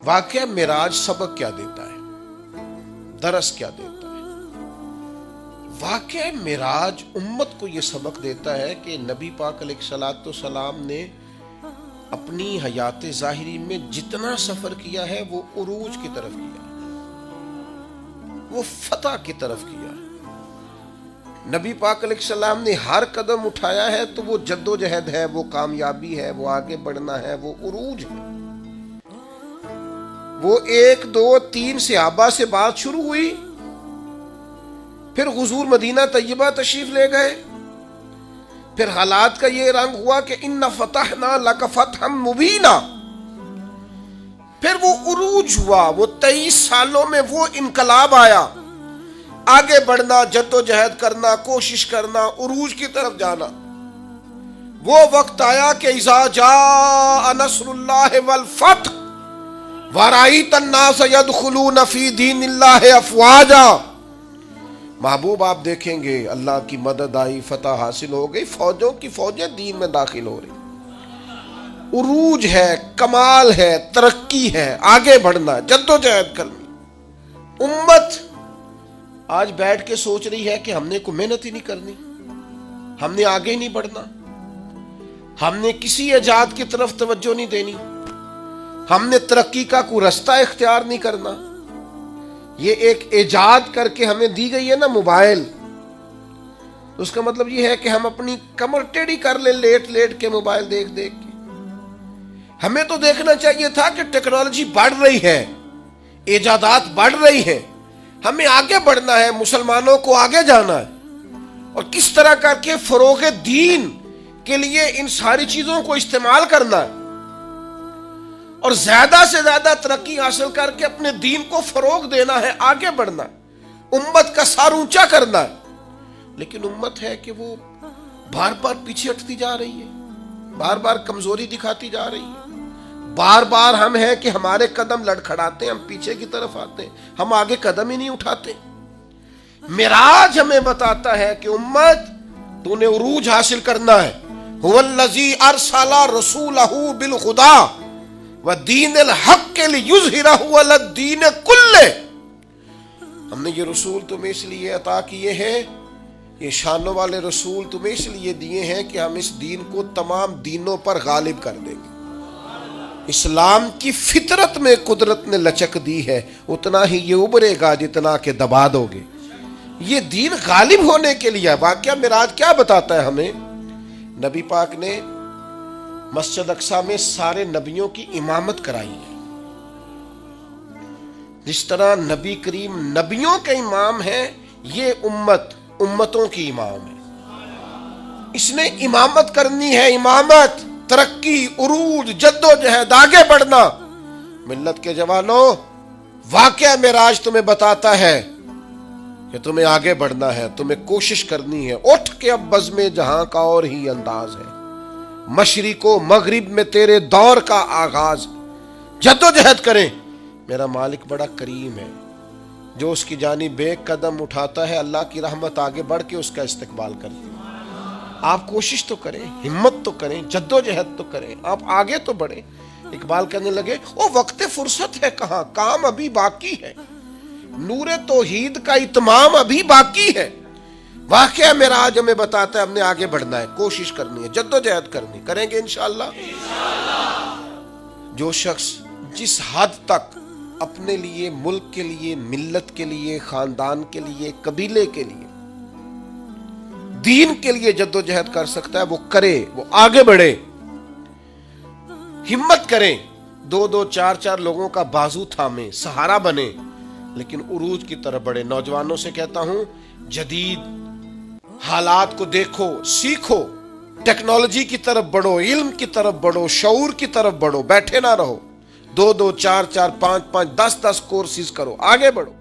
واقعہ معراج سبق کیا دیتا ہے، درس کیا دیتا ہے؟ واقعہ معراج امت کو یہ سبق دیتا ہے کہ نبی پاک علیہ الصلوۃ والسلام نے اپنی حیات ظاہری میں جتنا سفر کیا ہے وہ عروج کی طرف کیا، وہ فتح کی طرف کیا۔ نبی پاک علیہ السلام نے ہر قدم اٹھایا ہے تو وہ جد و جہد ہے، وہ کامیابی ہے، وہ آگے بڑھنا ہے، وہ عروج ہے۔ وہ 1 2 3 صحابہ سے بات شروع ہوئی، پھر حضور مدینہ طیبہ تشریف لے گئے، پھر حالات کا یہ رنگ ہوا کہ اِنَّ فَتَحْنَا لَكَ فَتْحًا مُبِينًا، پھر وہ عروج ہوا، وہ 23 سالوں میں وہ انقلاب آیا، آگے بڑھنا، جد و جہد کرنا، کوشش کرنا، عروج کی طرف جانا۔ وہ وقت آیا کہ اذا جاء نصر اللہ والفتح ورأیت الناس يدخلون فی دین اللہ افواجا۔ محبوب آپ دیکھیں گے اللہ کی مدد آئی، فتح حاصل ہو گئی، فوجوں کی فوجیں دین میں داخل ہو رہی، عروج ہے، کمال ہے، ترقی ہے، آگے بڑھنا، جد و جہد کرنی۔ امت آج بیٹھ کے سوچ رہی ہے کہ ہم نے کوئی محنت ہی نہیں کرنی، ہم نے آگے نہیں بڑھنا، ہم نے کسی ایجاد کی طرف توجہ نہیں دینی، ہم نے ترقی کا کوئی رستہ اختیار نہیں کرنا۔ یہ ایک ایجاد کر کے ہمیں دی گئی ہے نا موبائل، اس کا مطلب یہ ہے کہ ہم اپنی کمر ٹیڑھی کر لیں لیٹ لیٹ کے موبائل دیکھ دیکھ کے۔ ہمیں تو دیکھنا چاہیے تھا کہ ٹیکنالوجی بڑھ رہی ہے، ایجادات بڑھ رہی ہیں، ہمیں آگے بڑھنا ہے، مسلمانوں کو آگے جانا ہے، اور کس طرح کر کے فروغ دین کے لیے ان ساری چیزوں کو استعمال کرنا ہے، اور زیادہ سے زیادہ ترقی حاصل کر کے اپنے دین کو فروغ دینا ہے، آگے بڑھنا ہے، امت کا سر اونچا کرنا ہے۔ لیکن امت ہے کہ وہ بار بار پیچھے ہٹتی جا رہی ہے، بار بار کمزوری دکھاتی جا رہی ہے، بار بار ہم ہیں کہ ہمارے قدم لڑکھڑاتے ہیں، ہم پیچھے کی طرف آتے ہیں، ہم آگے قدم ہی نہیں اٹھاتے۔ معراج ہمیں بتاتا ہے کہ امت تو نے عروج حاصل کرنا ہے۔ هو الذی ارسل رسولہ بالہدی ودین الحق لیظہرہ علی الدین کلہ۔ ہم نے یہ رسول تمہیں اس لیے عطا کیے ہیں، یہ شانوں والے رسول تمہیں اس لیے دیے ہیں کہ ہم اس دین کو تمام دینوں پر غالب کر دیں گے۔ اسلام کی فطرت میں قدرت نے لچک دی ہے، اتنا ہی یہ ابھرے گا جتنا کہ دبا دو گے۔ یہ دین غالب ہونے کے لیے۔ واقعہ معراج کیا بتاتا ہے ہمیں؟ نبی پاک نے مسجد اقصیٰ میں سارے نبیوں کی امامت کرائی ہے۔ جس طرح نبی کریم نبیوں کے امام ہیں، یہ امت امتوں کی امام ہے۔ اس نے امامت کرنی ہے، امامت، ترقی، عروج، جد و جہد، آگے بڑھنا۔ ملت کے جوانوں، واقعہ معراج تمہیں بتاتا ہے کہ تمہیں آگے بڑھنا ہے، تمہیں کوشش کرنی ہے۔ اٹھ کے اب بزم جہاں کا اور ہی انداز ہے، مشرق و مغرب میں تیرے دور کا آغاز۔ جد و جہد کریں، میرا مالک بڑا کریم ہے، جو اس کی جانب ایک قدم اٹھاتا ہے اللہ کی رحمت آگے بڑھ کے اس کا استقبال کرتی ہے۔ آپ کوشش تو کریں، ہمت تو کریں، جد و جہد تو کریں، آپ آگے تو بڑھیں۔ اقبال کہنے لگے وہ وقت فرصت ہے کہاں، کام ابھی باقی ہے، نور توحید کا اتمام ابھی باقی ہے۔ واقعہ معراج ہمیں بتاتا ہے ہم نے آگے بڑھنا ہے، کوشش کرنی ہے، جد و جہد کرنی، کریں گے انشاءاللہ۔ جو شخص جس حد تک اپنے لیے، ملک کے لیے، ملت کے لیے، خاندان کے لیے، قبیلے کے لیے، دین کے لیے جد و جہد کر سکتا ہے وہ کرے، وہ آگے بڑھے، ہمت کریں، 2 2 4 4 لوگوں کا بازو تھامیں، سہارا بنے، لیکن عروج کی طرف بڑھے۔ نوجوانوں سے کہتا ہوں جدید حالات کو دیکھو، سیکھو، ٹیکنالوجی کی طرف بڑھو، علم کی طرف بڑھو، شعور کی طرف بڑھو، بیٹھے نہ رہو، 2 2 4 4 5 5 10 10 کورسز کرو، آگے بڑھو۔